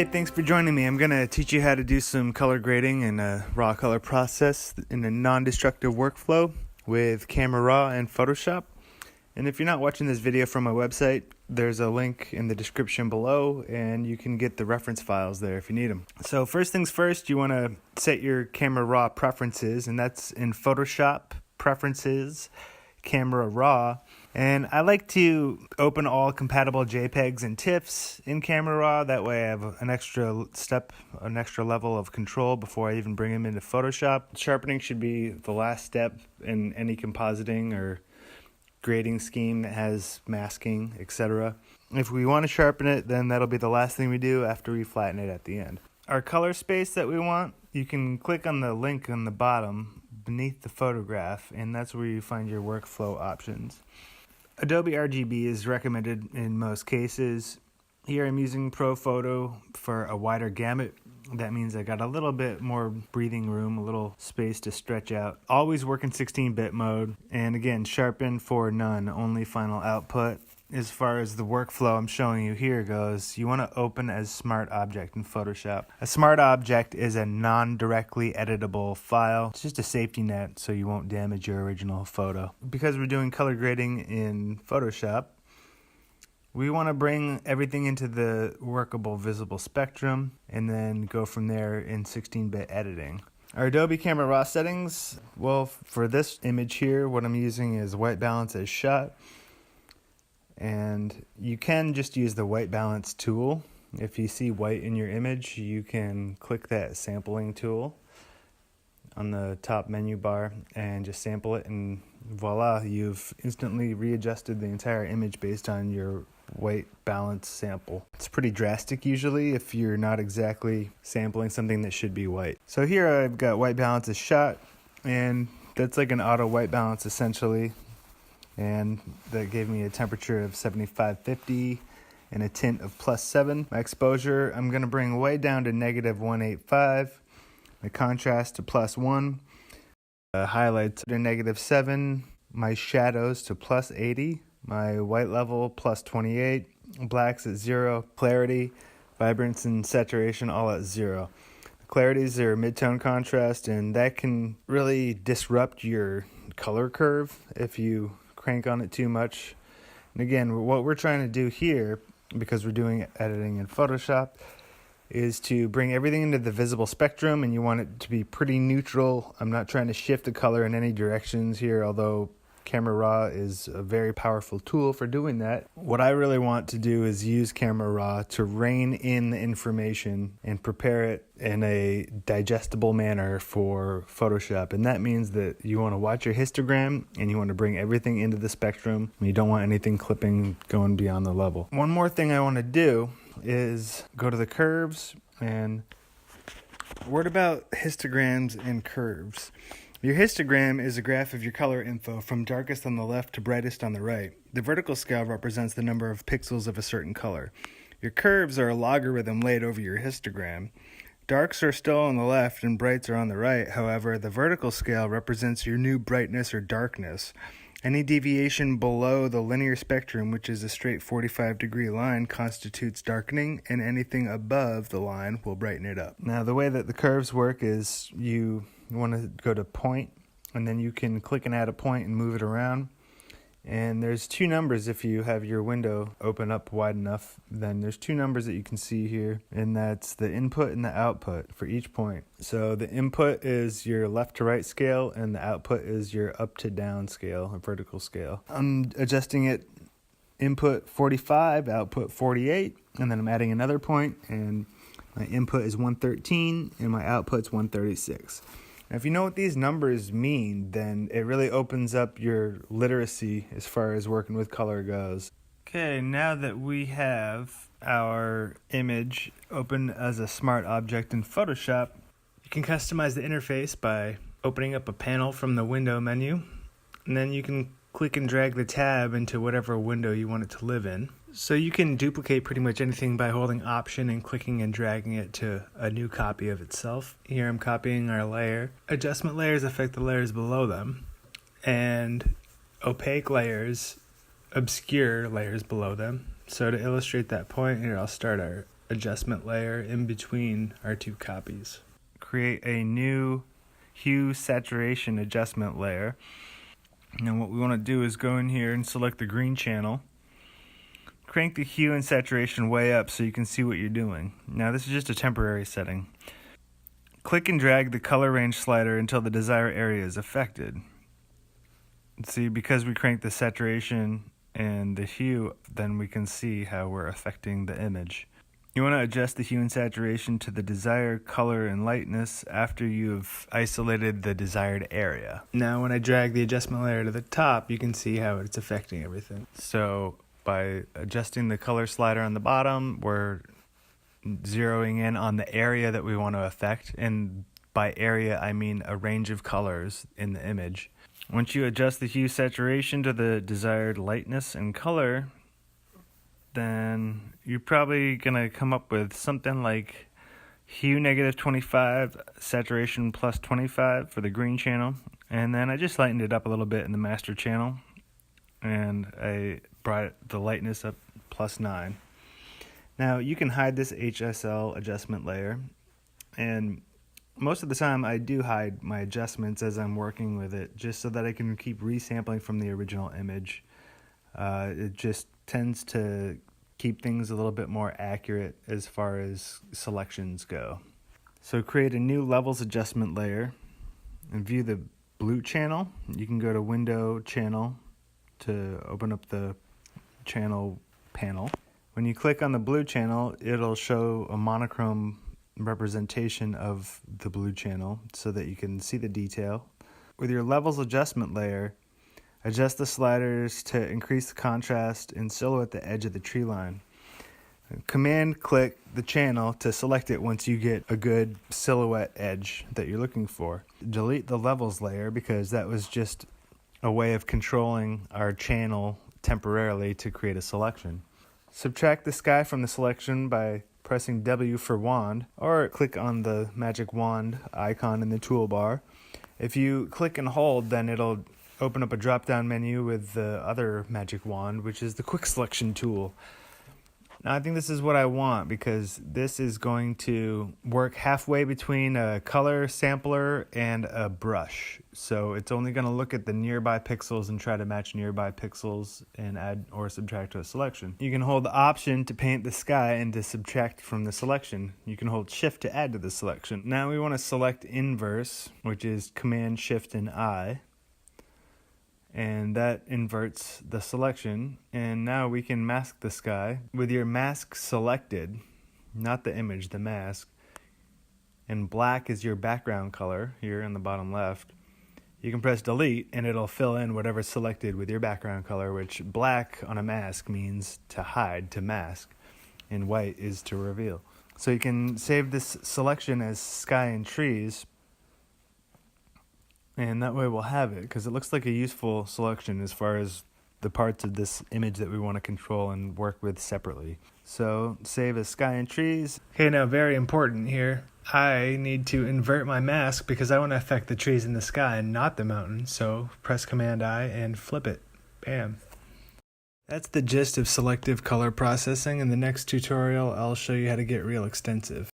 Hey, thanks for joining me. I'm going to teach you how to do some color grading in a raw color process in a non-destructive workflow with Camera Raw and Photoshop. And if you're not watching this video from my website, there's a link in the description below and you can get the reference files there if you need them. So first things first, you want to set your Camera Raw preferences, and that's in Photoshop, Preferences, Camera Raw. And I like to open all compatible JPEGs and TIFFs in Camera Raw. That way I have an extra step, an extra level of control before I even bring them into Photoshop. Sharpening should be the last step in any compositing or grading scheme that has masking, etc. If we want to sharpen it, then that'll be the last thing we do after we flatten it at the end. Our color space that we want, you can click on the link on the bottom beneath the photograph, and that's where you find your workflow options. Adobe RGB is recommended in most cases. Here I'm using Pro Photo for a wider gamut. That means I got a little bit more breathing room, a little space to stretch out. Always work in 16-bit mode. And again, sharpen for none, only final output. As far as the workflow I'm showing you here goes, you want to open as Smart Object in Photoshop. A Smart Object is a non-directly editable file. It's just a safety net so you won't damage your original photo. Because we're doing color grading in Photoshop, we want to bring everything into the workable visible spectrum and then go from there in 16-bit editing. Our Adobe Camera Raw settings, well, for this image here, what I'm using is white balance as shot. And you can just use the white balance tool. If you see white in your image, you can click that sampling tool on the top menu bar and just sample it, and voila, you've instantly readjusted the entire image based on your white balance sample. It's pretty drastic usually if you're not exactly sampling something that should be white. So here I've got white balance as shot, and that's like an auto white balance essentially. And that gave me a temperature of 7550 and a tint of +7. My exposure, I'm going to bring way down to -185. My contrast to +1. Highlights to -7. My shadows to +80. My white level +28. Blacks at 0. Clarity, vibrance, and saturation all at 0. Clarities are mid-tone contrast, and that can really disrupt your color curve if you crank on it too much. And again, what we're trying to do here, because we're doing editing in Photoshop, is to bring everything into the visible spectrum, and you want it to be pretty neutral. I'm not trying to shift the color in any directions here, although Camera Raw is a very powerful tool for doing that. What I really want to do is use Camera Raw to rein in the information and prepare it in a digestible manner for Photoshop. And that means that you want to watch your histogram and you want to bring everything into the spectrum. And you don't want anything clipping going beyond the level. One more thing I want to do is go to the curves, and word about histograms and curves. Your histogram is a graph of your color info from darkest on the left to brightest on the right. The vertical scale represents the number of pixels of a certain color. Your curves are a logarithm laid over your histogram. Darks are still on the left and brights are on the right. However, the vertical scale represents your new brightness or darkness. Any deviation below the linear spectrum, which is a straight 45-degree line, constitutes darkening, and anything above the line will brighten it up. Now, the way that the curves work is you want to go to point, and then you can click and add a point and move it around. And there's two numbers. If you have your window open up wide enough, then there's two numbers that you can see here, and that's the input and the output for each point. So the input is your left to right scale, and the output is your up to down scale, a vertical scale. I'm adjusting it input 45, output 48, and then I'm adding another point, and my input is 113 and my output's 136. Now, if you know what these numbers mean, then it really opens up your literacy as far as working with color goes. Okay, now that we have our image open as a smart object in Photoshop, you can customize the interface by opening up a panel from the window menu, and then you can click and drag the tab into whatever window you want it to live in. So you can duplicate pretty much anything by holding Option and clicking and dragging it to a new copy of itself. Here I'm copying our layer. Adjustment layers affect the layers below them, and opaque layers obscure layers below them. So to illustrate that point, here I'll start our adjustment layer in between our two copies. Create a new hue saturation adjustment layer. Now what we want to do is go in here and select the green channel. Crank the hue and saturation way up so you can see what you're doing. Now this is just a temporary setting. Click and drag the color range slider until the desired area is affected. See, because we cranked the saturation and the hue, then we can see how we're affecting the image. You want to adjust the hue and saturation to the desired color and lightness after you've isolated the desired area. Now when I drag the adjustment layer to the top, you can see how it's affecting everything. So by adjusting the color slider on the bottom, we're zeroing in on the area that we want to affect, and by area I mean a range of colors in the image. Once you adjust the hue saturation to the desired lightness and color, then you're probably going to come up with something like hue -25, saturation +25 for the green channel. And then I just lightened it up a little bit in the master channel, and I brought the lightness up +9. Now you can hide this HSL adjustment layer, and most of the time I do hide my adjustments as I'm working with it, just so that I can keep resampling from the original image. It just tends to keep things a little bit more accurate as far as selections go. So create a new levels adjustment layer and view the blue channel. You can go to Window, Channel to open up the channel panel. When you click on the blue channel, it'll show a monochrome representation of the blue channel so that you can see the detail. With your levels adjustment layer, adjust the sliders to increase the contrast and silhouette the edge of the tree line. Command click the channel to select it once you get a good silhouette edge that you're looking for. Delete the levels layer because that was just a way of controlling our channel temporarily to create a selection. Subtract the sky from the selection by pressing W for wand, or click on the magic wand icon in the toolbar. If you click and hold, then it'll open up a drop-down menu with the other magic wand, which is the quick selection tool. Now I think this is what I want, because this is going to work halfway between a color sampler and a brush. So it's only going to look at the nearby pixels and try to match nearby pixels and add or subtract to a selection. You can hold the Option to paint the sky and to subtract from the selection. You can hold Shift to add to the selection. Now we want to select Inverse, which is Command Shift and I. And that inverts the selection, and now we can mask the sky. With your mask selected, not the image, the mask, and black is your background color here in the bottom left, you can press delete and it'll fill in whatever's selected with your background color, which black on a mask means to hide, to mask, and white is to reveal. So you can save this selection as sky and trees, and that way we'll have it, because it looks like a useful selection as far as the parts of this image that we want to control and work with separately. So save as sky and trees. Okay, now very important here. I need to invert my mask because I want to affect the trees in the sky and not the mountain. So press Command I and flip it. Bam. That's the gist of selective color processing. In the next tutorial, I'll show you how to get real extensive.